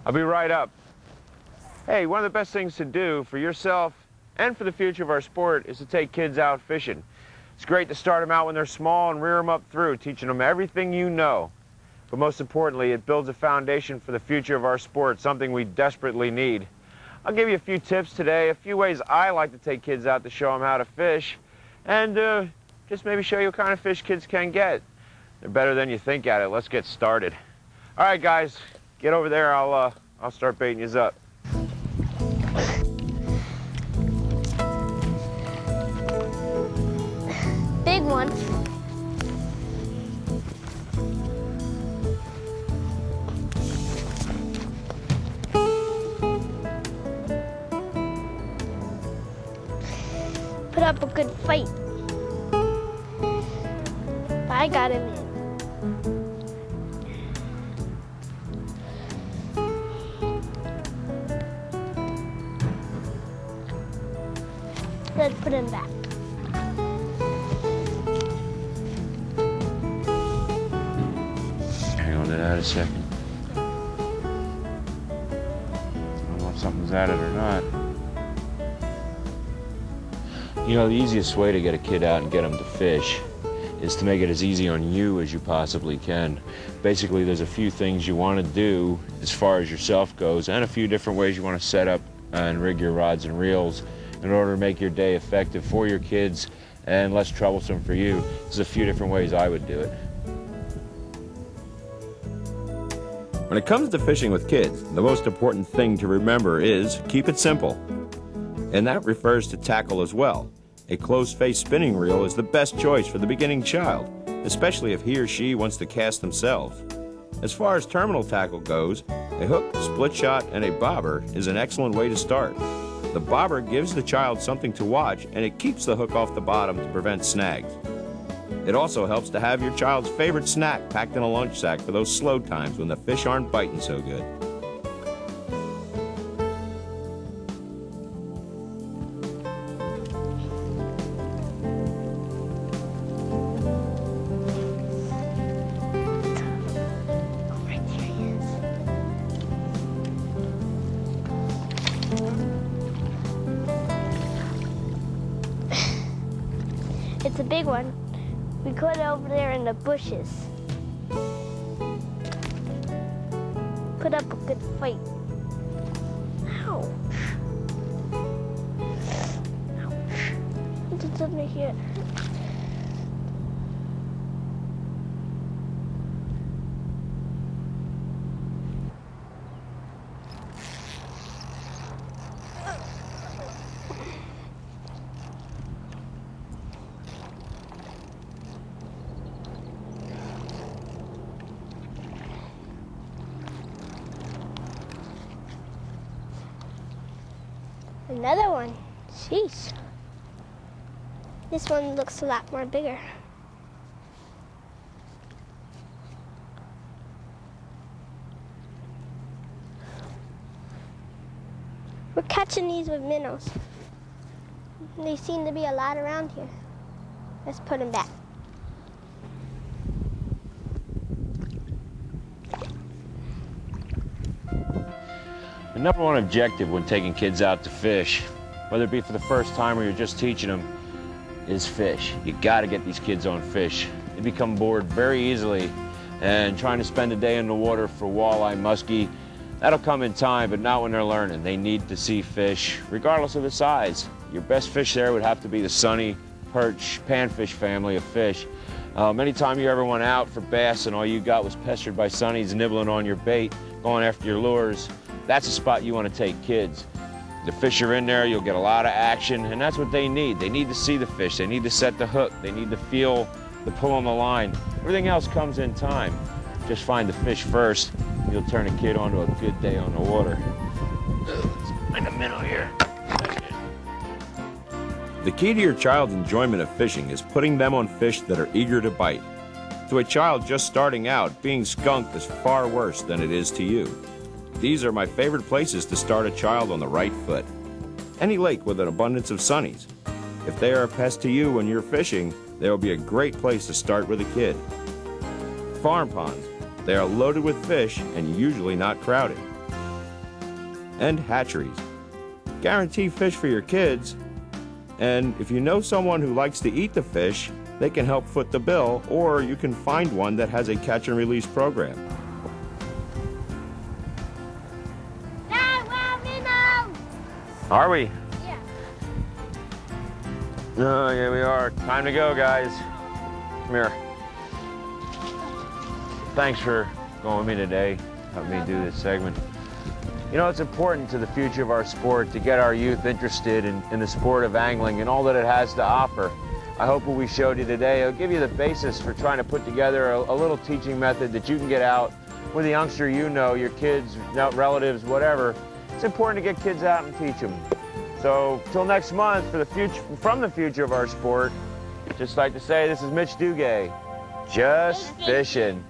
I'll be right up. Hey, one of the best things to do for yourself and for the future of our sport is to take kids out fishing. It's great to start them out when they're small and rear them up through, teaching them everything you know. But most importantly, it builds a foundation for the future of our sport, something we desperately need. I'll give you a few tips today, a few ways I like to take kids out to show them how to fish, and just maybe show you what kind of fish kids can get. They're better than you think at it. Let's get started. All right, guys, get over there. I'll start baiting yous up. Big one. Put up a good fight. I got him in. Let's put him back. Hang on to that a second. I don't know if something's at it or not. You know, the easiest way to get a kid out and get him to fish is to make it as easy on you as you possibly can. Basically, there's a few things you want to do as far as yourself goes, and a few different ways you want to set up and rig your rods and reels in order to make your day effective for your kids and less troublesome for you. There's a few different ways I would do it. When it comes to fishing with kids, the most important thing to remember is keep it simple. And that refers to tackle as well. A closed-face spinning reel is the best choice for the beginning child, especially if he or she wants to cast themselves. As far as terminal tackle goes, a hook, split shot, and a bobber is an excellent way to start. The bobber gives the child something to watch, and it keeps the hook off the bottom to prevent snags. It also helps to have your child's favorite snack packed in a lunch sack for those slow times when the fish aren't biting so good. It's a big one. We put it over there in the bushes. Put up a good fight. Ouch. Ouch. What's under here? Another one. Jeez. This one looks a lot more bigger. We're catching these with minnows. They seem to be a lot around here. Let's put them back. The number one objective when taking kids out to fish, whether it be for the first time or you're just teaching them, is fish. You got to get these kids on fish. They become bored very easily, and trying to spend a day in the water for walleye, muskie, that'll come in time, but not when they're learning. They need to see fish, regardless of the size. Your best fish there would have to be the sunny, perch, panfish family of fish. Anytime you ever went out for bass and all you got was pestered by sunnies nibbling on your bait, going after your lures, that's a spot you want to take kids. The fish are in there, you'll get a lot of action, and that's what they need. They need to see the fish, they need to set the hook, they need to feel the pull on the line. Everything else comes in time. Just find the fish first, you'll turn a kid onto a good day on the water. Let's find a minnow here. The key to your child's enjoyment of fishing is putting them on fish that are eager to bite. To a child just starting out, being skunked is far worse than it is to you. These are my favorite places to start a child on the right foot. Any lake with an abundance of sunnies. If they are a pest to you when you're fishing, they will be a great place to start with a kid. Farm ponds. They are loaded with fish and usually not crowded. and hatcheries. Guarantee fish for your kids, and if you know someone who likes to eat the fish, they can help foot the bill, or you can find one that has a catch and release program. Dad, we're minnows! Are we? Yeah. Oh, yeah, we are. Time to go, guys. Come here. Thanks for going with me today, helping me do this segment. You know, it's important to the future of our sport to get our youth interested in the sport of angling and all that it has to offer. I hope what we showed you today will give you the basis for trying to put together a little teaching method that you can get out with a youngster you know, your kids, relatives, whatever. It's important to get kids out and teach them. So, till next month, for the future, from the future of our sport, just like to say, this is Mitch Duguay, just fishing.